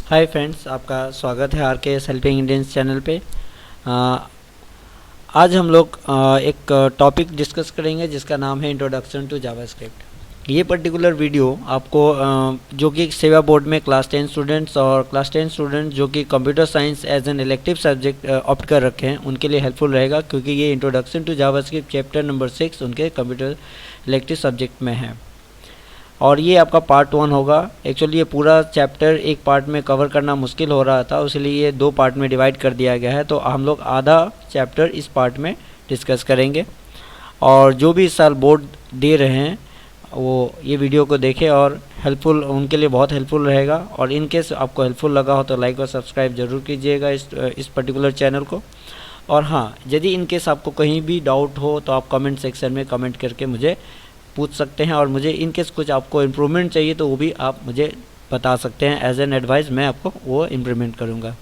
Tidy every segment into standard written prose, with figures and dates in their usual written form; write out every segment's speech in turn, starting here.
Hi friends, आपका स्वागत है आर के हेल्पिंग इंडियंस चैनल पे। आ, आज हम लोग एक टॉपिक डिस्कस करेंगे जिसका नाम है इंट्रोडक्शन टू जावास्क्रिप्ट। ये पर्टिकुलर वीडियो आपको जो कि सेवा बोर्ड में क्लास 10 स्टूडेंट्स और क्लास 10 स्टूडेंट जो कि computer science as an elective subject opt कर रखे हैं उनके लिए हेल्पफुल रहेगा, क्योंकि ये introduction to JavaScript chapter number 6 उनके कंप्यूटर इलेक्टिव सब्जेक्ट में है और ये आपका पार्ट 1 होगा। एक्चुअली ये पूरा चैप्टर एक पार्ट में कवर करना मुश्किल हो रहा था, इसलिए ये 2 पार्ट में डिवाइड कर दिया गया है। तो हम लोग आधा चैप्टर इस पार्ट में डिस्कस करेंगे और जो भी इस साल बोर्ड दे रहे हैं वो ये वीडियो को देखें और हेल्पफुल उनके लिए बहुत हेल्पफुल रहेगा। और इन केस आपको हेल्पफुल लगा हो तो लाइक और सब्सक्राइब ज़रूर कीजिएगा इस पर्टिकुलर चैनल को। और हाँ, यदि इन केस आपको कहीं भी डाउट हो तो आप कमेंट सेक्शन में कमेंट करके मुझे पूछ सकते हैं और मुझे इन केस कुछ आपको इम्प्रूवमेंट चाहिए तो वो भी आप मुझे बता सकते हैं। एज एन एडवाइस मैं आपको वो इम्प्लीमेंट करूँगा।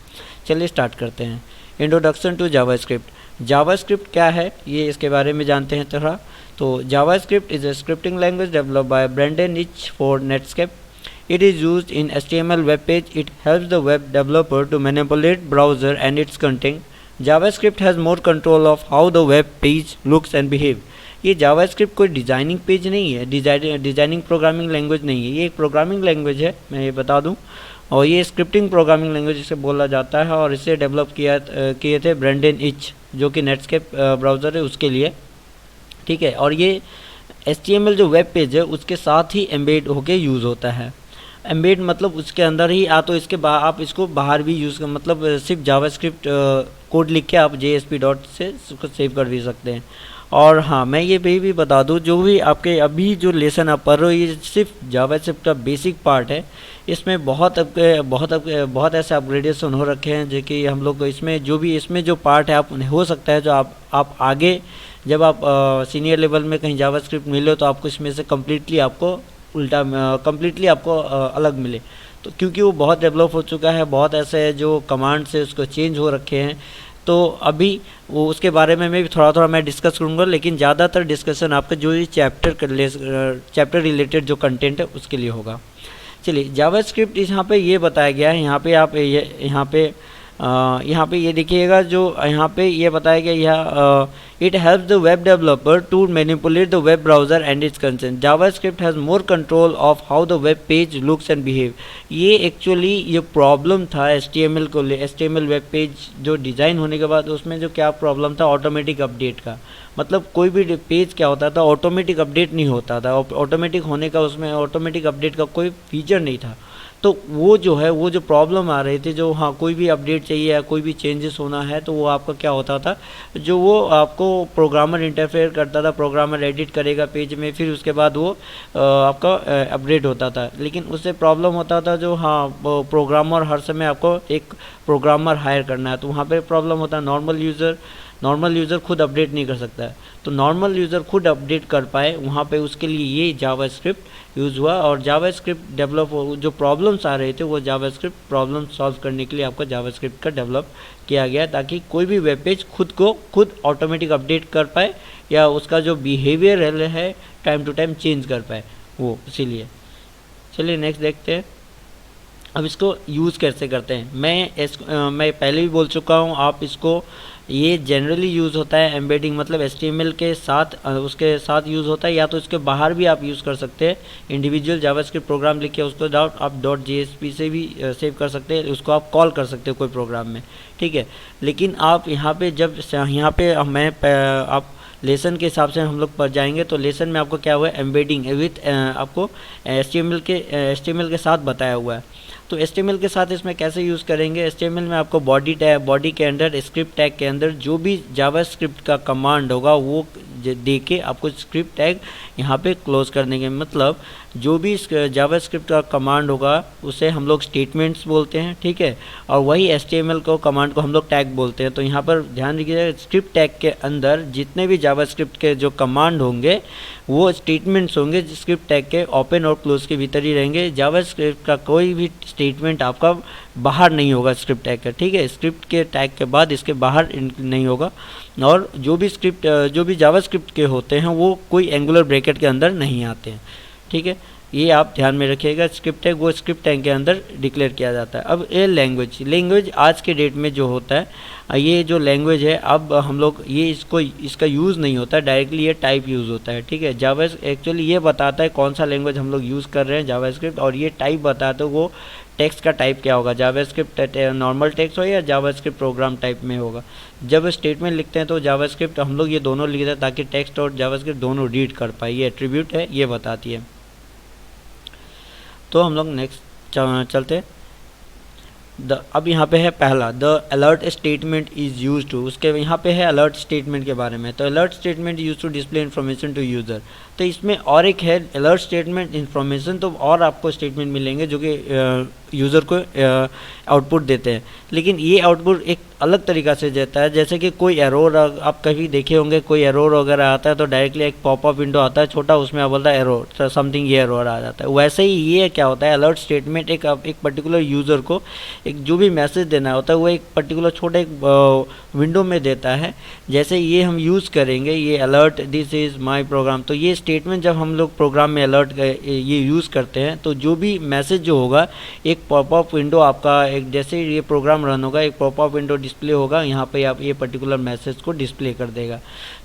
चलिए स्टार्ट करते हैं। Introduction to JavaScript. जावास्क्रिप्ट क्या है ये इसके बारे में जानते हैं थोड़ा। तो JavaScript is a scripting language developed by Brendan Eich for Netscape. It is used in HTML web page. It helps the web developer to manipulate browser and its content. JavaScript has more control of how the web page looks and behave. ये JavaScript कोई designing page नहीं है, designing programming language नहीं है। ये एक programming language है, मैं ये बता दूं। और ये स्क्रिप्टिंग प्रोग्रामिंग लैंग्वेज इसे बोला जाता है और इसे डेवलप किए थे ब्रेंडन इच, जो कि नेटस्केप ब्राउज़र है उसके लिए, ठीक है। और ये HTML जो वेब पेज है उसके साथ ही एम्बेड होके यूज़ होता है। एम्बेड मतलब उसके अंदर ही तो इसके आप इसको बाहर भी यूज़ कर, मतलब सिर्फ जावास्क्रिप्ट कोड लिख के आप JSP डॉट से उसको सेव कर भी सकते हैं। और हाँ, मैं ये भी बता दूँ, जो भी आपके अभी जो लेसन आप पढ़ रहे हो ये सिर्फ जावास्क्रिप्ट का बेसिक पार्ट है। इसमें बहुत ऐसे अपग्रेडेशन हो रखे हैं जो कि हम लोग इसमें जो पार्ट है आप हो सकता है जो आप आगे जब आप सीनियर लेवल में कहीं जावास्क्रिप्ट मिले तो आपको इसमें से कम्प्लीटली आपको अलग मिले। तो क्योंकि वो बहुत डेवलप हो चुका है, बहुत ऐसे जो कमांड्स है उसको चेंज हो रखे हैं, तो अभी वो उसके बारे में मैं भी थोड़ा मैं डिस्कस करूँगा। लेकिन ज़्यादातर डिस्कशन आपका जो ये चैप्टर रिलेटेड जो कंटेंट है उसके लिए होगा। चलिए, जावास्क्रिप्ट यहाँ पे ये बताया गया है। यहाँ पे ये देखिएगा, जो यहाँ पे ये बताया गया, it helps the web developer to manipulate the web browser and its consent. JavaScript has more control of how the web page looks and behave. ये एक्चुअली ये प्रॉब्लम था HTML को ले, HTML वेब पेज जो design होने के बाद उसमें जो क्या प्रॉब्लम था, ऑटोमेटिक अपडेट का। मतलब कोई भी पेज क्या होता था, ऑटोमेटिक अपडेट नहीं होता था। ऑटोमेटिक होने का उसमें ऑटोमेटिक अपडेट का कोई फीचर नहीं था। तो वो जो प्रॉब्लम आ रही थी, जो हाँ कोई भी अपडेट चाहिए या कोई भी चेंजेस होना है तो वो आपका क्या होता था, जो वो आपको प्रोग्रामर इंटरफेयर करता था, प्रोग्रामर एडिट करेगा पेज में, फिर उसके बाद वो आपका अपडेट होता था। लेकिन उससे प्रॉब्लम होता था जो हाँ प्रोग्रामर हर समय आपको एक प्रोग्रामर हायर करना है, तो वहाँ पे प्रॉब्लम होता है। नॉर्मल यूज़र खुद अपडेट नहीं कर सकता है, तो नॉर्मल यूज़र खुद अपडेट कर पाए वहाँ पे उसके लिए ये जावास्क्रिप्ट यूज़ हुआ। और जावास्क्रिप्ट डेवलप जो प्रॉब्लम्स आ रहे थे वो जावास्क्रिप्ट प्रॉब्लम सॉल्व करने के लिए आपका जावास्क्रिप्ट का डेवलप किया गया, ताकि कोई भी वेब पेज खुद ऑटोमेटिक अपडेट कर पाए या उसका जो बिहेवियर है टाइम टू टाइम चेंज कर पाए वो, इसीलिए। चलिए नेक्स्ट देखते हैं अब इसको यूज़ कैसे करते हैं। मैं पहले भी बोल चुका हूँ, आप इसको ये जनरली यूज़ होता है एम्बेडिंग, मतलब HTML के साथ उसके साथ यूज़ होता है, या तो इसके बाहर भी आप यूज़ कर सकते हैं। इंडिविजुअल जावास्क्रिप्ट प्रोग्राम लिख के उसको आप .jsp से भी सेव कर सकते हैं, उसको आप कॉल कर सकते हो कोई प्रोग्राम में, ठीक है। लेकिन आप यहाँ पे आप लेसन के हिसाब से हम लोग पर जाएंगे तो लेसन में आपको क्या हुआ है, एम्बेडिंग विथ आपको HTML के साथ बताया हुआ है। तो HTML के साथ इसमें कैसे यूज़ करेंगे, HTML में आपको बॉडी के अंदर स्क्रिप्ट टैग के अंदर जो भी जावास्क्रिप्ट का कमांड होगा वो दे के आपको स्क्रिप्ट टैग यहाँ पे क्लोज कर देंगे। मतलब जो भी जावास्क्रिप्ट का कमांड होगा उसे हम लोग स्टेटमेंट्स बोलते हैं, ठीक है। और वही HTML को कमांड को हम लोग टैग बोलते हैं। तो यहाँ पर ध्यान रखिए, स्क्रिप्ट टैग के अंदर जितने भी जावास्क्रिप्ट के जो कमांड होंगे वो स्टेटमेंट्स होंगे, स्क्रिप्ट टैग के ओपन और क्लोज के भीतर ही रहेंगे। जावास्क्रिप्ट का कोई भी स्टेटमेंट आपका बाहर नहीं होगा स्क्रिप्ट टैग का, ठीक है। स्क्रिप्ट के टैग के बाद इसके बाहर नहीं होगा। और जो भी जावास्क्रिप्ट के होते हैं वो कोई एंगुलर ब्रैकेट के अंदर नहीं आते हैं, ठीक है। ये आप ध्यान में रखिएगा। स्क्रिप्ट टैग वो स्क्रिप्ट टैग के अंदर डिक्लेयर किया जाता है। अब ये लैंग्वेज आज के डेट में जो होता है, ये जो लैंग्वेज है, अब हम लोग ये इसका यूज़ नहीं होता है डायरेक्टली, ये टाइप यूज़ होता है, ठीक है। जावा एक्चुअली ये बताता है कौन सा लैंग्वेज हम लोग यूज़ कर रहे हैं, जावास्क्रिप्ट, और ये टाइप बताता है वो टेक्स्ट का टाइप क्या होगा, जावास्क्रिप्ट नॉर्मल टेक्स्ट हो या जावास्क्रिप्ट प्रोग्राम टाइप में होगा। जब स्टेटमेंट लिखते हैं तो जावास्क्रिप्ट हम लोग ये दोनों लिखते हैं ताकि टेक्स्ट और जावास्क्रिप्ट दोनों रीड कर पाए, ये एट्रीब्यूट है, ये बताती है। तो हम लोग नेक्स्ट चलते। अब यहाँ पे है पहला, the alert statement is use to, उसके यहाँ पे है अलर्ट स्टेटमेंट के बारे में। तो alert statement use to display information to user. तो इसमें और एक है अलर्ट स्टेटमेंट इन्फॉर्मेशन, तो और आपको स्टेटमेंट मिलेंगे जो कि यूज़र को आउटपुट देते हैं, लेकिन ये आउटपुट एक अलग तरीक़ा से देता है। जैसे कि कोई एरर, आप कभी देखे होंगे कोई एरर वगैरह आता है तो डायरेक्टली एक पॉपअप विंडो आता है छोटा, उसमें आप बोलता है एरर समथिंग, ये एरर आ जाता है। वैसे ही ये क्या होता है, अलर्ट स्टेटमेंट एक पर्टिकुलर यूज़र को एक जो भी मैसेज देना होता है वो एक पर्टिकुलर छोटे विंडो में देता है। जैसे ये हम यूज़ करेंगे, ये alert this is my programme, तो ये स्टेटमेंट जब हम लोग प्रोग्राम में अलर्ट ये यूज़ करते हैं तो जो भी मैसेज जो होगा एक पॉपअप विंडो आपका, एक जैसे ये प्रोग्राम रन होगा एक पॉपअप विंडो डिस्प्ले होगा, यहाँ पे आप ये पर्टिकुलर मैसेज को डिस्प्ले कर देगा।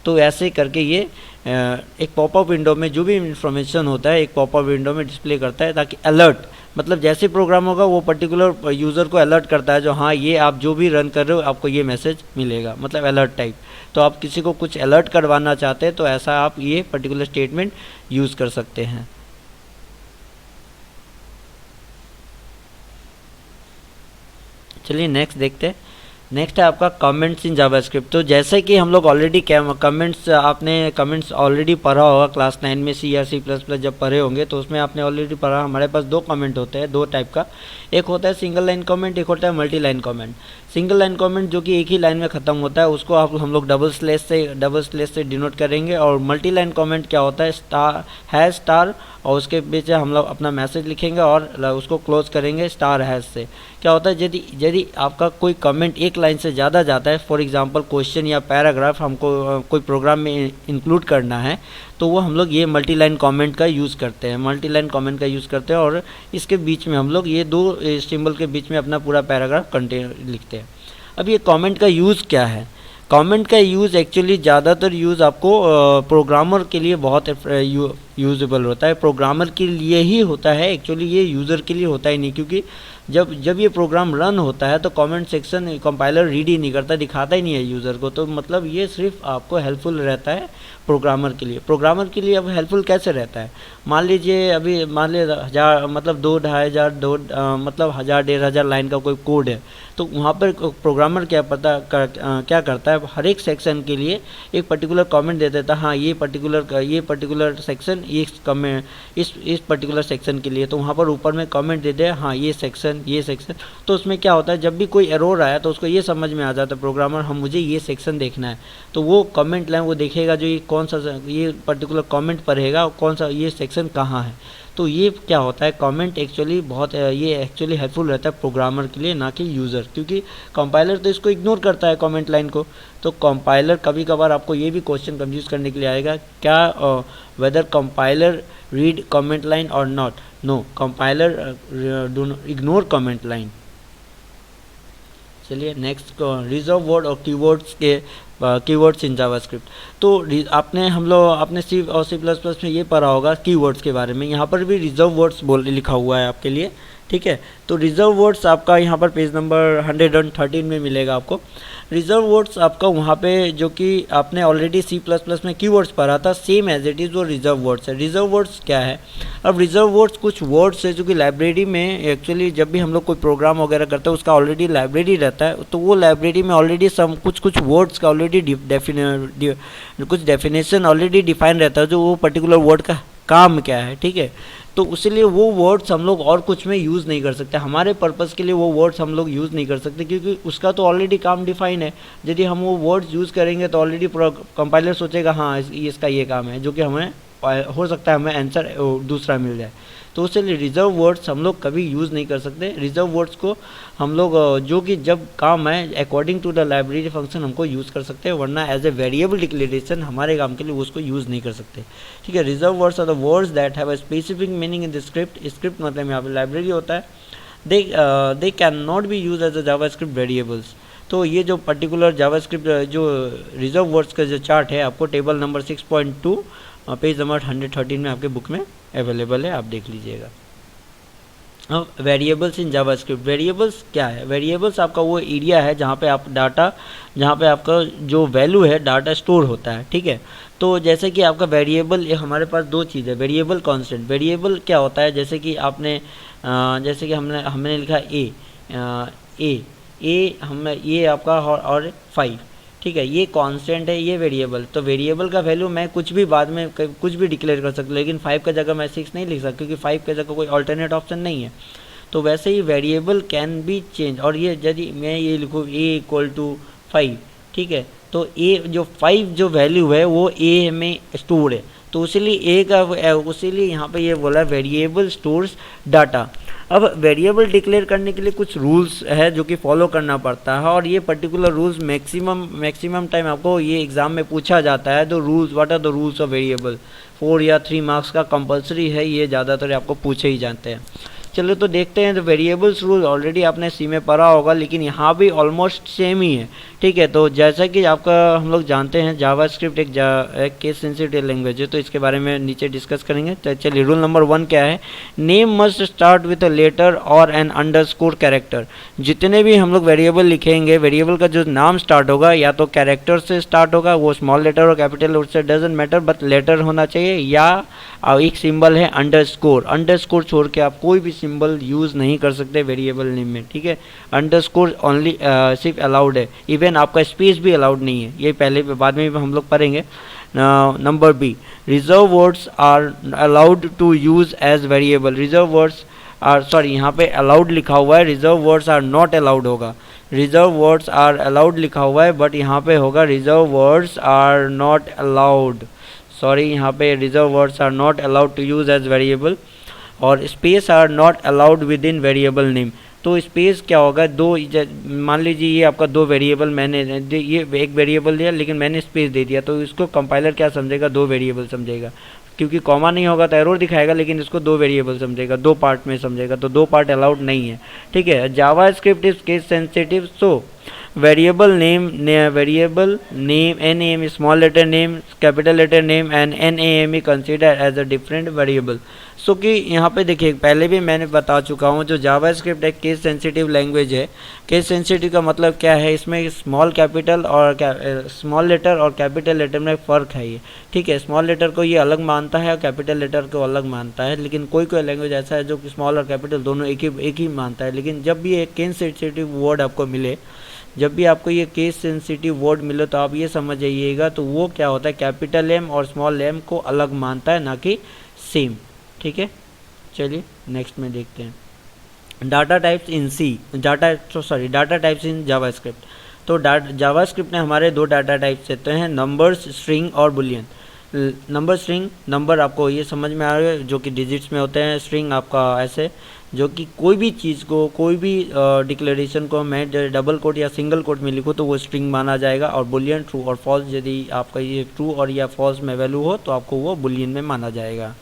तो ऐसे करके ये एक पॉपअप विंडो में जो भी इंफॉर्मेशन होता है एक पॉपअप विंडो में डिस्प्ले करता है, ताकि अलर्ट मतलब जैसे प्रोग्राम होगा वो पर्टिकुलर यूज़र को अलर्ट करता है जो हाँ ये आप जो भी रन कर रहे हो आपको ये मैसेज मिलेगा, मतलब अलर्ट टाइप। तो आप किसी को कुछ अलर्ट करवाना चाहते हैं तो ऐसा आप ये पर्टिकुलर स्टेटमेंट यूज़ कर सकते हैं। चलिए नेक्स्ट देखते हैं। नेक्स्ट है आपका कमेंट्स इन जावास्क्रिप्ट। तो जैसे कि हम लोग ऑलरेडी कमेंट्स ऑलरेडी पढ़ा होगा क्लास 9 में, सी या C++ जब पढ़े होंगे तो उसमें आपने ऑलरेडी पढ़ा। हमारे पास दो कमेंट होते हैं, दो टाइप का, एक होता है सिंगल लाइन कमेंट, एक होता है multi line comment. Single line comment जो कि एक ही लाइन में ख़त्म होता है उसको हम लोग डबल स्लैश से डिनोट करेंगे। और मल्टी लाइन कमेंट क्या होता है, स्टार और उसके बीच हम लोग अपना मैसेज लिखेंगे और उसको क्लोज करेंगे स्टार हैश से। क्या होता है, यदि आपका कोई कमेंट एक लाइन से ज़्यादा जाता है, फॉर एग्जांपल क्वेश्चन या पैराग्राफ हमको कोई प्रोग्राम में इंक्लूड करना है, तो वो हम लोग ये मल्टी लाइन कमेंट का यूज़ करते हैं, और इसके बीच में हम लोग ये दो सिंबल के बीच में अपना पूरा पैराग्राफ कंटेन लिखते हैं। अब ये कमेंट का यूज़ क्या है, कमेंट का यूज़ एक्चुअली ज़्यादातर यूज़ आपको प्रोग्रामर के लिए बहुत यूजेबल होता है, प्रोग्रामर के लिए ही होता है एक्चुअली, ये यूज़र के लिए होता ही नहीं, क्योंकि जब ये प्रोग्राम रन होता है तो कमेंट सेक्शन कंपाइलर रीड ही नहीं करता, दिखाता ही नहीं है यूज़र को। तो मतलब ये सिर्फ आपको हेल्पफुल रहता है प्रोग्रामर के लिए। अब हेल्पफुल कैसे रहता है, मान लीजिए 1000 मतलब 2-2500 मतलब 1000-1500 लाइन का कोई कोड है, तो वहाँ पर प्रोग्रामर क्या करता है, हर एक सेक्शन के लिए एक पर्टिकुलर कमेंट दे देता है, हाँ ये पर्टिकुलर सेक्शन इस पर्टिकुलर सेक्शन के लिए, तो वहाँ पर ऊपर में कमेंट दे दे हाँ ये सेक्शन। तो उसमें क्या होता है, जब भी कोई एरर आया तो उसको ये समझ में आ जाता है प्रोग्रामर मुझे ये सेक्शन देखना है, तो वो कमेंट लाइन वो देखेगा जो ये पर्टिकुलर कमेंट पढ़ेगा कौन सा ये सेक्शन कहाँ है। तो ये क्या होता है, कमेंट एक्चुअली एक्चुअली हेल्पफुल रहता है प्रोग्रामर के लिए, ना कि यूज़र, क्योंकि कंपाइलर तो इसको इग्नोर करता है कमेंट लाइन को। तो कंपाइलर कभी कभार आपको ये भी क्वेश्चन कंफ्यूज करने के लिए आएगा, क्या whether compiler read comment line or not, no compiler ignore comment line. चलिए नेक्स्ट, रिजर्व वर्ड और कीवर्ड्स इन जावास्क्रिप्ट। तो आपने सी और C++ में ये पढ़ा होगा कीवर्ड्स के बारे में, यहाँ पर भी रिजर्व वर्ड्स लिखा हुआ है आपके लिए, ठीक है। तो रिजर्व वर्ड्स आपका यहाँ पर पेज नंबर 113 में मिलेगा आपको। रिजर्व वर्ड्स आपका वहाँ पे जो कि आपने ऑलरेडी C++ में कीवर्ड्स पढ़ा था, सेम एज इट इज़ वो रिजर्व वर्ड्स है। रिजर्व वर्ड्स क्या है, अब रिजर्व वर्ड्स कुछ वर्ड्स है जो कि लाइब्रेरी में एक्चुअली जब भी हम लोग कोई प्रोग्राम वगैरह करते हैं उसका ऑलरेडी लाइब्रेरी रहता है, तो वो लाइब्रेरी में ऑलरेडी कुछ वर्ड्स का ऑलरेडी कुछ डेफिनेशन ऑलरेडी डिफाइन रहता है, जो वो पर्टिकुलर वर्ड का काम क्या है, ठीक है। तो इसलिए वो वर्ड्स हम लोग और कुछ में यूज़ नहीं कर सकते, हमारे पर्पज़ के लिए वो वर्ड्स हम लोग यूज़ नहीं कर सकते, क्योंकि उसका तो ऑलरेडी काम डिफाइन है। यदि हम वो वर्ड्स यूज़ करेंगे तो ऑलरेडी कंपाइलर सोचेगा हाँ इसका ये काम है, जो कि हमें हो सकता है हमें आंसर दूसरा मिल जाए। तो उसके लिए रिजर्व वर्ड्स हम लोग कभी यूज़ नहीं कर सकते। रिजर्व वर्ड्स को हम लोग जो कि जब काम है according to the library function हमको यूज़ कर सकते हैं, वरना एज ए वेरिएबल डिक्लेरेशन हमारे काम के लिए उसको यूज़ नहीं कर सकते। ठीक है, reserve words are the words that have a specific meaning in the script. Script मतलब यहाँ पे लाइब्रेरी होता है। They can not be use as a JavaScript variables. तो ये जो पर्टिकुलर जावास्क्रिप्ट जो रिजर्व वर्ड्स का जो चार्ट है आपको टेबल नंबर 6.2 पेज नंबर 113 में आपके बुक में अवेलेबल है, आप देख लीजिएगा। अब वेरिएबल्स इन जावास्क्रिप्ट, वेरिएबल्स क्या है? वेरिएबल्स आपका वो एरिया है जहाँ पे आप डाटा, जहाँ पे आपका जो वैल्यू है डाटा स्टोर होता है। ठीक है, तो जैसे कि आपका वेरिएबल, हमारे पास दो चीज़ है, वेरिएबल कांस्टेंट। वेरिएबल क्या होता है, जैसे कि आपने जैसे कि हमने लिखा ए हमने ये आपका और 5, ठीक है, ये कांस्टेंट है, ये वेरिएबल। तो वेरिएबल का वैल्यू मैं कुछ भी बाद में कुछ भी डिक्लेयर कर सकता हूँ, लेकिन 5 का जगह मैं 6 नहीं लिख सकता, क्योंकि 5 का जगह कोई अल्टरनेट ऑप्शन नहीं है। तो वैसे ही वेरिएबल कैन बी चेंज। और ये यदि मैं ये लिखूँ a=5, ठीक है, तो ए जो 5 जो वैल्यू है वो ए में स्टोर है, तो इसीलिए ए का उसीलिए यहाँ पे ये बोला वेरिएबल स्टोर्स डाटा। अब वेरिएबल डिक्लेयर करने के लिए कुछ रूल्स है जो कि फॉलो करना पड़ता है, और ये पर्टिकुलर रूल्स मैक्सिमम टाइम आपको ये एग्जाम में पूछा जाता है। तो rules, what are the rules of variable, 4 या 3 मार्क्स का कंपलसरी है, ये ज़्यादातर आपको पूछे ही जाते हैं। चलो तो देखते हैं। तो वेरिएबल्स रूल ऑलरेडी आपने सी में पढ़ा होगा, लेकिन यहाँ भी ऑलमोस्ट सेम ही है। ठीक है, तो जैसा कि आपका हम लोग जानते हैं जावास्क्रिप्ट एक केस सेंसिटिव लैंग्वेज है, तो इसके बारे में नीचे डिस्कस करेंगे। तो चलिए, रूल नंबर 1 क्या है? Name must start with a letter और एन अंडरस्कोर कैरेक्टर। जितने भी हम लोग वेरिएबल लिखेंगे, वेरिएबल का जो नाम स्टार्ट होगा या तो कैरेक्टर से स्टार्ट होगा, वो स्मॉल लेटर और कैपिटल उससे डजेंट मैटर, बट लेटर होना चाहिए, या एक सिंबल है अंडरस्कोर। अंडरस्कोर छोड़ के आप कोई भी सिंबल यूज़ नहीं कर सकते वेरिएबल नेम में। ठीक है, अंडरस्कोर ओनली सिर्फ अलाउड है, इवन आपका स्पेस भी अलाउड नहीं है। ये पहले बाद में भी हम लोग पढ़ेंगे। Number B, reserve words are allowed to use as variable. Reserve words are, sorry यहाँ पे अलाउड लिखा हुआ है, reserve words are not allowed होगा। रिजर्व वर्ड्स आर अलाउड लिखा हुआ है, बट यहाँ पे होगा reserve words are not allowed. Sorry, यहाँ पे reserve words are not allowed to use as variable. और space are not allowed within variable name. तो स्पेस क्या होगा? दो, मान लीजिए ये आपका दो वेरिएबल, मैंने ये एक वेरिएबल दिया लेकिन मैंने स्पेस दे दिया, तो इसको कंपाइलर क्या समझेगा? दो वेरिएबल समझेगा, क्योंकि कॉमा नहीं होगा तो एरर दिखाएगा, लेकिन इसको दो वेरिएबल समझेगा, दो पार्ट में समझेगा, तो दो पार्ट अलाउड नहीं है। ठीक है, JavaScript is case sensitive, so variable name NAM small letter name capital letter name and NAME consider as a different variable. So कि यहाँ पे देखिए, पहले भी मैंने बता चुका हूँ, जो जावास्क्रिप्ट एक केस सेंसिटिव लैंग्वेज है। केस सेंसिटिव का मतलब क्या है? इसमें स्मॉल कैपिटल और स्मॉल लेटर और कैपिटल लेटर में फ़र्क है ये। ठीक है, स्मॉल लेटर को ये अलग मानता है और कैपिटल लेटर को अलग मानता है, लेकिन कोई लैंग्वेज ऐसा है जो कि स्मॉल और कैपिटल दोनों एक ही मानता है। लेकिन जब भी एक केस सेंसिटिव वर्ड आपको मिले, जब भी आपको ये केस सेंसिटिव वर्ड मिले, तो आप ये समझ जाइएगा, तो वो क्या होता है, कैपिटल एम और स्मॉल एम को अलग मानता है, ना कि सेम। ठीक है, चलिए नेक्स्ट में देखते हैं। Data types in data types in JavaScript. तो जावास्क्रिप्ट ने हमारे दो डाटा टाइप्स देते हैं, नंबर्स, स्ट्रिंग और बुलियन। नंबर, स्ट्रिंग, नंबर आपको ये समझ में आ रहा है, जो कि डिजिट्स में होते हैं। स्ट्रिंग आपका ऐसे, जो कि कोई भी चीज़ को, कोई भी डिक्लेरेशन को मैं डबल कोट या सिंगल कोट में लिखूँ तो वो स्ट्रिंग माना जाएगा। और बुलियन, ट्रू और फॉल्स, यदि आपका ये ट्रू और या फॉल्स में वैल्यू हो तो आपको वो बुलियन में माना जाएगा।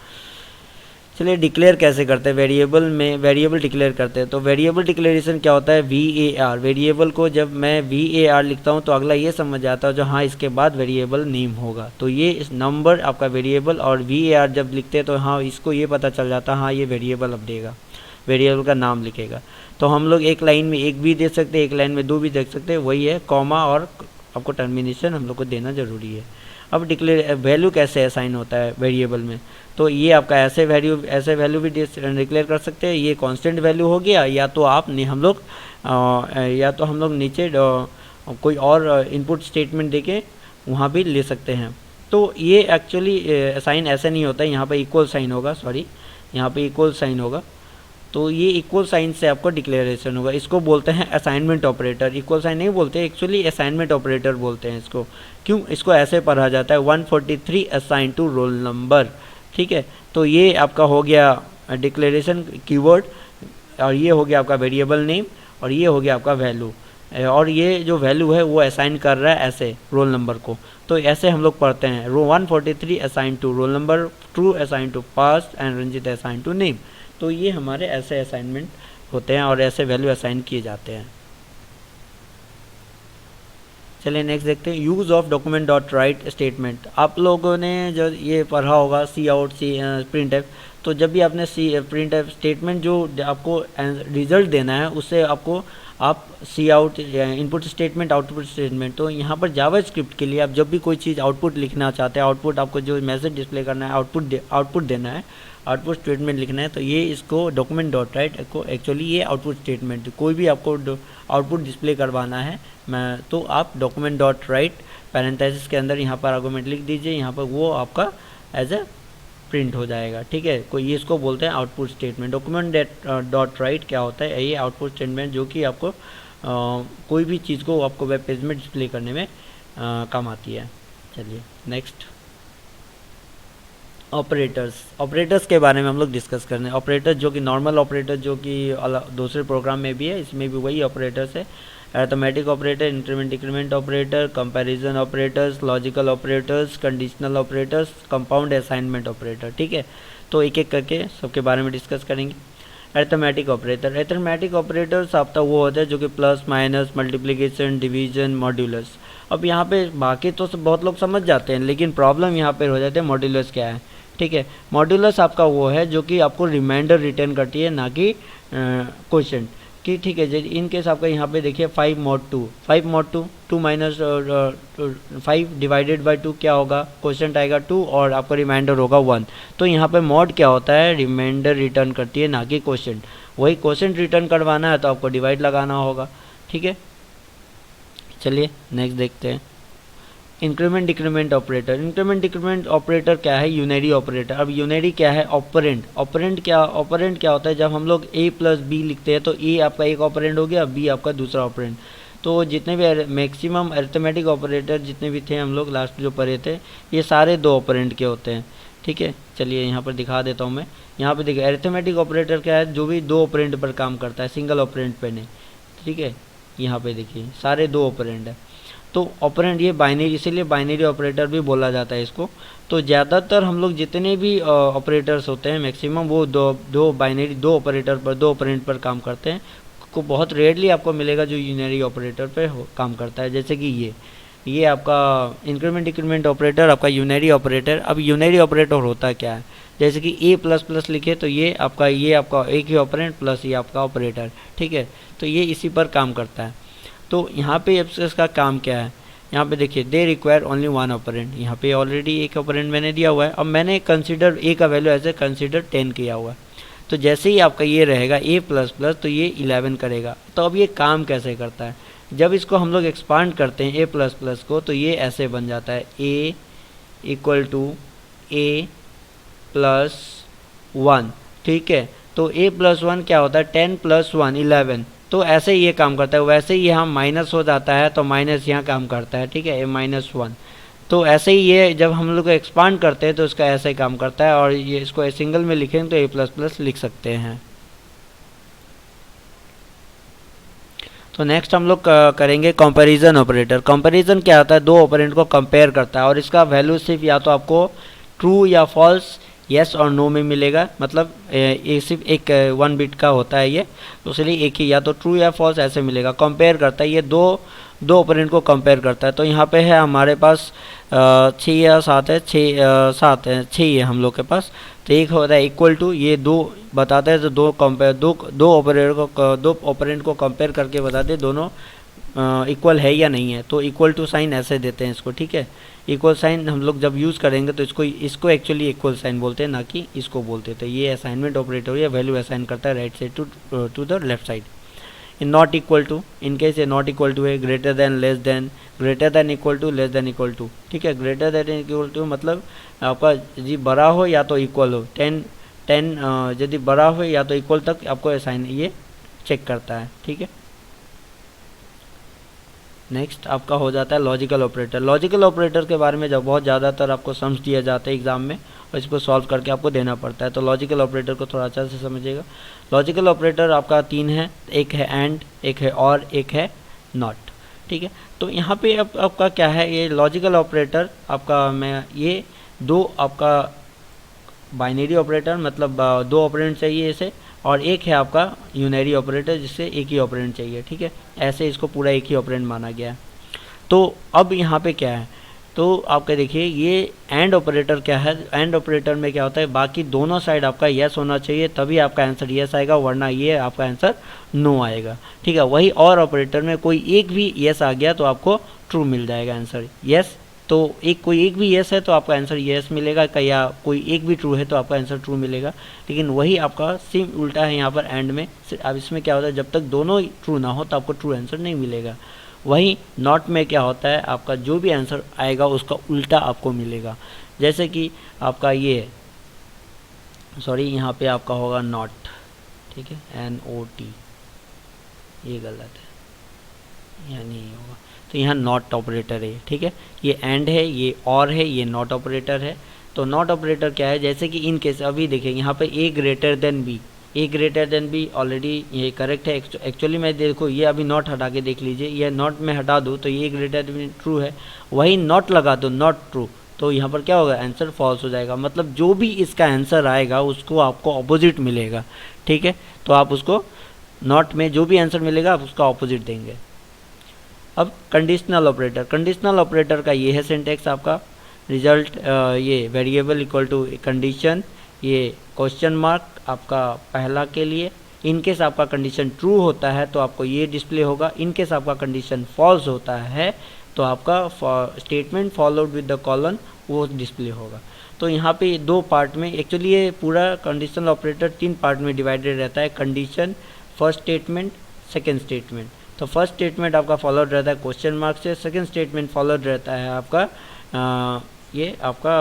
चलिए, डिक्लेयर कैसे करते हैं? वेरिएबल में वेरिएबल डिक्लेयर करते हैं। तो वेरिएबल डिक्लेरेशन क्या होता है? VAR। वेरिएबल को जब मैं VAR लिखता हूँ तो अगला ये समझ आता है जो हाँ इसके बाद वेरिएबल नेम होगा। तो ये इस नंबर आपका वेरिएबल, और VAR जब लिखते हैं तो हाँ इसको ये पता चल जाता है हाँ ये वेरिएबल अब देगा, वेरिएबल का नाम लिखेगा। तो हम लोग एक लाइन में एक भी दे सकते हैं, एक लाइन में दो भी देख सकते हैं, वही है कॉमा, और आपको टर्मिनेशन हम लोग को देना ज़रूरी है। अब वैल्यू कैसे असाइन होता है वेरिएबल में? तो ये आपका ऐसे वैल्यू भी डिक्लेयर कर सकते हैं। ये कांस्टेंट वैल्यू हो गया, या तो हम लोग नीचे कोई और इनपुट स्टेटमेंट देके वहाँ भी ले सकते हैं। तो ये एक्चुअली असाइन ऐसे नहीं होता है, यहाँ पे इक्वल साइन होगा, सॉरी यहाँ पे इक्वल साइन होगा। तो ये इक्वल साइन से आपको डिक्लेरेशन होगा। इसको बोलते हैं असाइनमेंट ऑपरेटर। इक्वल साइन नहीं बोलते, एक्चुअली असाइनमेंट ऑपरेटर बोलते हैं इसको। क्यों? इसको ऐसे पढ़ा जाता है 143 असाइन टू रोल नंबर। ठीक है, तो ये आपका हो गया डिक्लेरेशन कीवर्ड, और ये हो गया आपका वेरिएबल नेम, और ये हो गया आपका वैल्यू, और ये जो वैल्यू है वो असाइन कर रहा है ऐसे रोल नंबर को। तो ऐसे हम लोग पढ़ते हैं, roll 143 assign to roll number, true assign to passed and Ranjit assign to name. तो ये हमारे ऐसे असाइनमेंट होते हैं और ऐसे वैल्यू असाइन किए जाते हैं। चलिए नेक्स्ट देखते हैं, use of document dot right statement. आप लोगों ने जो ये पढ़ा होगा सी आउट, सी प्रिंट एफ, तो जब भी आपने सी प्रिंट एफ स्टेटमेंट जो आपको रिजल्ट देना है उससे आपको आप cout input statement, output statement, तो यहाँ पर जावा स्क्रिप्ट के लिए आप जब भी कोई चीज़ आउटपुट लिखना चाहते हैं, आउटपुट आपको जो मैसेज डिस्प्ले करना है, आउटपुट देना है, आउटपुट स्टेटमेंट लिखना है, तो ये इसको डॉक्यूमेंट डॉट राइट को एक्चुअली ये आउटपुट स्टेटमेंट, कोई भी आपको आउटपुट डिस्प्ले करवाना है तो आप डॉक्यूमेंट डॉट राइट पैरेंथेसिस के अंदर यहाँ पर आर्गुमेंट लिख दीजिए, यहाँ पर वो आपका एज ए प्रिंट हो जाएगा। ठीक है, कोई ये इसको बोलते हैं output statement. Document dot right क्या होता है, ये आउटपुट स्टेटमेंट जो कि आपको कोई भी चीज़ को आपको वेब पेज में डिस्प्ले करने में काम आती है। चलिए नेक्स्ट, ऑपरेटर्स के बारे में हम लोग डिस्कस कर रहे हैं। ऑपरेटर जो कि नॉर्मल ऑपरेटर जो कि दूसरे प्रोग्राम में भी है, इसमें भी वही ऑपरेटर्स है। Arithmetic operator, increment decrement operator, comparison operators, logical operators, conditional operators, compound assignment operator. ठीक है, तो एक एक करके सबके बारे में डिस्कस करेंगे। अरिथमेटिक ऑपरेटर्स आपका वो होता है जो कि plus, minus, multiplication, division, modulus. अब यहाँ पे बाकी तो बहुत लोग समझ जाते हैं, लेकिन प्रॉब्लम यहाँ पे हो जाते हैं मॉड्यूलस क्या है। ठीक है, मॉड्यूलस आपका वो है जो कि आपको रिमाइंडर रिटर्न करती है, ना कि क्वेश्चन कि ठीक है। इन केस आपका यहाँ पे देखिए 5 mod 2, 5 mod 2, 2 minus 5 divided by 2 क्या होगा, क्वेश्चन आएगा 2 और आपका रिमाइंडर होगा 1। तो यहाँ पे मॉड क्या होता है, रिमाइंडर रिटर्न करती है, ना कि क्वेश्चन। वही क्वेश्चन रिटर्न करवाना है तो आपको डिवाइड लगाना होगा। ठीक है, चलिए नेक्स्ट देखते हैं, इंक्रीमेंट डिक्रीमेंट ऑपरेटर क्या है, यूनरी ऑपरेटर। अब यूनरी क्या है, ऑपरेंड क्या होता है, जब हम लोग a प्लस बी लिखते हैं तो a आपका एक ऑपरेंड हो गया, b आपका दूसरा ऑपरेंड। तो जितने भी मैक्सिमम अरिथमेटिक ऑपरेटर जितने भी थे हम लोग लास्ट जो पढ़े थे, ये सारे 2 ऑपरेंड के होते हैं। ठीक है, चलिए यहाँ पर दिखा देता हूँ मैं। यहाँ पर देखिए अरिथमेटिक ऑपरेटर क्या है, जो भी 2 ऑपरेंड पर काम करता है, सिंगल ऑपरेंड पर नहीं। ठीक है, यहाँ पे देखिए सारे 2 ऑपरेंड है। तो ऑपरेंड ये बाइनरी, इसीलिए बाइनरी ऑपरेटर भी बोला जाता है इसको। तो ज़्यादातर हम लोग जितने भी ऑपरेटर्स होते हैं मैक्सिमम वो दो ऑपरेटर पर, 2 ऑपरेंड पर काम करते हैं। को बहुत रेयरली आपको मिलेगा जो यूनरी ऑपरेटर पर काम करता है, जैसे कि ये आपका इंक्रीमेंट डिक्रीमेंट ऑपरेटर, आपका यूनरी ऑपरेटर। अब यूनरी ऑपरेटर होता क्या है, जैसे कि a प्लस प्लस लिखे तो ये आपका एक ही ऑपरेंड प्लस ये आपका ऑपरेटर। ठीक है, तो ये इसी पर काम करता है। तो यहाँ पे इसका काम क्या है, यहाँ पे देखिए दे रिक्वायर ओनली 1 ऑपरेंड। यहाँ पे ऑलरेडी एक ऑपरेंड मैंने दिया हुआ है। अब मैंने कंसिडर a का वैल्यू ऐसे कंसिडर 10 किया हुआ है। तो जैसे ही आपका ये रहेगा a प्लस प्लस तो ये 11 करेगा। तो अब ये काम कैसे करता है, जब इसको हम लोग एक्सपांड करते हैं a प्लस प्लस को, तो ये ऐसे बन जाता है a equal to a plus 1। ठीक है, तो a प्लस 1 क्या होता है, 10 प्लस 1 11। तो ऐसे ही ये काम करता है। वैसे ही यहाँ माइनस हो जाता है तो माइनस यहाँ काम करता है। ठीक है, a माइनस 1। तो ऐसे ही ये जब हम लोग एक्सपांड करते हैं तो इसका ऐसे ही काम करता है। और ये इसको सिंगल में लिखें तो a प्लस प्लस लिख सकते हैं। तो नेक्स्ट हम लोग करेंगे कंपैरिजन ऑपरेटर। कंपैरिजन क्या होता है, 2 ऑपरेंड को कंपेयर करता है और इसका वैल्यू सिर्फ या तो आपको ट्रू या फॉल्स, येस और नो में मिलेगा। मतलब ये सिर्फ एक 1 बिट का होता है ये, तो इसलिए एक ही या तो ट्रू या फॉल्स ऐसे मिलेगा। कंपेयर करता है, ये दो ऑपरेंड को कंपेयर करता है। तो यहाँ पे है हमारे पास 6 या 7 है, 7 है, 6 है हम लोग के पास। तो एक होता है इक्वल टू, ये 2 बताते हैं। तो दो ऑपरेंड को कंपेयर करके बताते हैं दोनों इक्वल है या नहीं है। तो इक्वल टू साइन ऐसे देते हैं इसको। ठीक है, इक्वल साइन हम लोग जब यूज़ करेंगे तो इसको एक्चुअली इक्वल साइन बोलते हैं, ना कि इसको बोलते हैं। तो ये असाइनमेंट ऑपरेटर या वैल्यू असाइन करता है right side to the left side. इन not equal to, in case ये नॉट इक्वल टू है, greater than, less than, greater than equal to, less than equal to. ठीक है, ग्रेटर देन इक्वल टू मतलब आपका जी बड़ा हो या तो इक्वल हो, 10 यदि बड़ा हो या तो इक्वल तक आपको असाइन ये चेक करता है। ठीक है, नेक्स्ट आपका हो जाता है लॉजिकल ऑपरेटर। लॉजिकल ऑपरेटर के बारे में जब बहुत ज़्यादातर आपको सम्स दिया जाता है एग्जाम में और इसको सॉल्व करके आपको देना पड़ता है, तो लॉजिकल ऑपरेटर को थोड़ा अच्छा से समझिएगा। लॉजिकल ऑपरेटर आपका 3 है, एक है एंड, एक है और, एक है नॉट, ठीक है। तो यहाँ पे अब आपका क्या है, ये लॉजिकल ऑपरेटर आपका मैं ये 2 आपका बाइनरी ऑपरेटर मतलब 2 ऑपरेंड चाहिए इसे, और एक है आपका यूनरी ऑपरेटर जिससे एक ही ऑपरेंड चाहिए, ठीक है। ऐसे इसको पूरा एक ही ऑपरेंड माना गया है। तो अब यहाँ पे क्या है, तो आपका देखिए ये एंड ऑपरेटर क्या है, एंड ऑपरेटर में क्या होता है, बाकी दोनों साइड आपका यस होना चाहिए तभी आपका आंसर यस आएगा, वरना ये आपका आंसर नो आएगा, ठीक है। वही और ऑपरेटर में कोई एक भी यस आ गया तो आपको ट्रू मिल जाएगा आंसर, यस तो कोई एक भी यस है तो आपका आंसर यस मिलेगा, या कोई एक भी ट्रू है तो आपका आंसर ट्रू मिलेगा। लेकिन वही आपका सेम उल्टा है यहाँ पर एंड में। अब इसमें क्या होता है, जब तक दोनों ट्रू ना हो तो आपको ट्रू आंसर नहीं मिलेगा। वही नॉट में क्या होता है, आपका जो भी आंसर आएगा उसका उल्टा आपको मिलेगा। जैसे कि आपका ये यहाँ पे आपका होगा नॉट, ठीक है, NOT, ये गलत है, यहाँ नहीं होगा, तो यहाँ नॉट ऑपरेटर है, ठीक है। ये एंड है, ये और है, ये नॉट ऑपरेटर है। तो नॉट ऑपरेटर क्या है, जैसे कि इन केस अभी देखिए यहाँ पे ए ग्रेटर देन बी, ए ग्रेटर देन बी ऑलरेडी ये करेक्ट है। एक्चुअली मैं देखो ये अभी नॉट हटा के देख लीजिए, ये नॉट में हटा दूँ तो ये ग्रेटर देन ट्रू है, वही नॉट लगा दो नॉट ट्रू, तो यहाँ पर क्या होगा, आंसर फॉल्स हो जाएगा। मतलब जो भी इसका आंसर आएगा उसको आपको ऑपोजिट मिलेगा, ठीक है। तो आप उसको नॉट में जो भी आंसर मिलेगा आप उसका ऑपोजिट देंगे। अब कंडीशनल ऑपरेटर, कंडीशनल ऑपरेटर का ये है सिंटेक्स आपका, रिजल्ट ये वेरिएबल इक्वल टू कंडीशन, ये क्वेश्चन मार्क आपका पहला के लिए, इनकेस आपका कंडीशन ट्रू होता है तो आपको ये डिस्प्ले होगा, इनकेस आपका कंडीशन फॉल्स होता है तो आपका statement followed with the colon वो डिस्प्ले होगा। तो यहाँ पे 2 पार्ट में एक्चुअली ये पूरा कंडीशनल ऑपरेटर 3 पार्ट में डिवाइडेड रहता है, condition, first statement, second statement. तो फर्स्ट स्टेटमेंट आपका फॉलोड रहता है क्वेश्चन मार्क से, सेकेंड स्टेटमेंट फॉलोड रहता है आपका ये आपका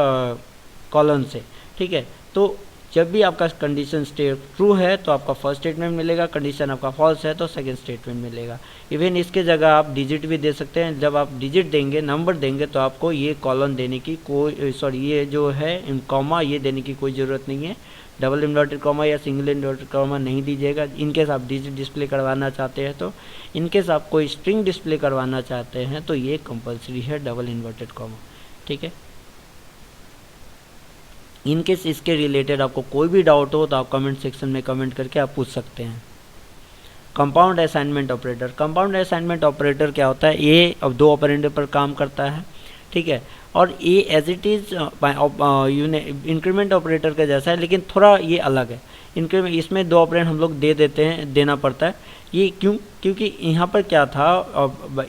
कॉलन से, ठीक है। तो जब भी आपका कंडीशन ट्रू है तो आपका फर्स्ट स्टेटमेंट मिलेगा, कंडीशन आपका फॉल्स है तो सेकंड स्टेटमेंट मिलेगा। इवन इसके जगह आप डिजिट भी दे सकते हैं, जब आप डिजिट देंगे, नंबर देंगे तो आपको ये कॉलन देने की कोई ये जो है कॉमा ये देने की कोई ज़रूरत नहीं है, डबल इन्वर्टेड कॉमा या सिंगल इन्वर्टेड कॉमा नहीं दीजिएगा। इनकेस आप डिजिट डिस्प्ले करवाना चाहते हैं तो, इनकेस आप कोई स्ट्रिंग डिस्प्ले करवाना चाहते हैं तो ये कंपलसरी है डबल इन्वर्टेड कॉमा, ठीक है। इनकेस इसके रिलेटेड आपको कोई भी डाउट हो तो आप कमेंट सेक्शन में कमेंट करके आप पूछ सकते हैं। Compound assignment operator, compound assignment operator क्या होता है, ये अब 2 ऑपरेंड पर काम करता है, ठीक है। और ये as it is increment operator का जैसा है, लेकिन थोड़ा ये अलग है। इंक्रीमेंट इसमें 2 ऑपरेंड हम लोग देना पड़ता है। ये क्योंकि यहाँ पर क्या था,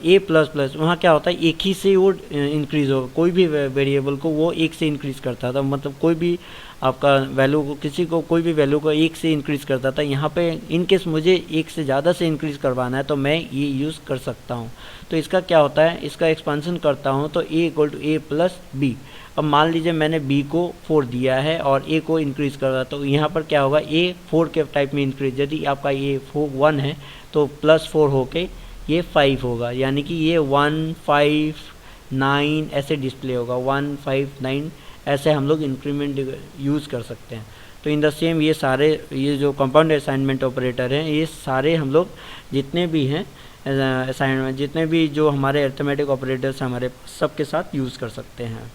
ए प्लस प्लस वहाँ क्या होता है, एक ही से वो इंक्रीज़ हो, कोई भी वेरिएबल को वो 1 से इंक्रीज़ करता था, मतलब कोई भी आपका वैल्यू को कोई भी वैल्यू को 1 से इंक्रीज़ करता था। यहाँ पे इनकेस मुझे 1 से ज़्यादा से इंक्रीज़ करवाना है तो मैं ये यूज़ कर सकता हूँ। तो इसका क्या होता है, इसका एक्सपेंशन करता हूँ तो A equal to A plus B. अब मान लीजिए मैंने b को 4 दिया है और a को इंक्रीज़ कर रहा, तो यहाँ पर क्या होगा, a 4 के टाइप में इंक्रीज, यदि आपका ये 1 है तो प्लस 4 होके ये 5 होगा, यानी कि ये 1 5 9 ऐसे डिस्प्ले होगा, 1 5 9 ऐसे हम लोग इंक्रीमेंट यूज़ कर सकते हैं। तो इन द सेम ये जो कंपाउंड असाइनमेंट ऑपरेटर हैं, ये सारे हम लोग जितने भी हैं असाइनमेंट, जितने भी जो हमारे अरिथमेटिक ऑपरेटर्स हमारे सबके साथ यूज़ कर सकते हैं।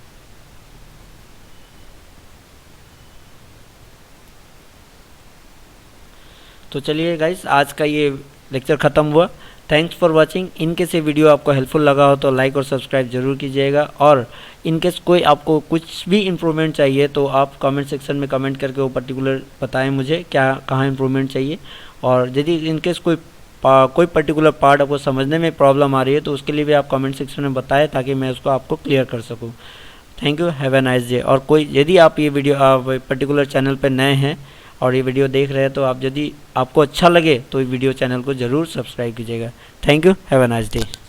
तो चलिए गाइस, आज का ये लेक्चर ख़त्म हुआ। Thanks for watching. इनकेस ये वीडियो आपको हेल्पफुल लगा हो तो लाइक और सब्सक्राइब जरूर कीजिएगा, और इनकेस कोई आपको कुछ भी इम्प्रूवमेंट चाहिए तो आप कमेंट सेक्शन में कमेंट करके वो पर्टिकुलर बताएं मुझे कहाँ इम्प्रूवमेंट चाहिए। और यदि इनकेस कोई पर्टिकुलर पार्ट आपको समझने में प्रॉब्लम आ रही है तो उसके लिए भी आप कमेंट सेक्शन में बताएं ताकि मैं उसको आपको क्लियर कर सकूँ। Thank you, have a nice day. और यदि आप ये वीडियो पर्टिकुलर चैनल पर नए हैं और ये वीडियो देख रहे हैं तो आप यदि आपको अच्छा लगे तो ये वीडियो चैनल को ज़रूर सब्सक्राइब कीजिएगा। Thank you, have a nice day.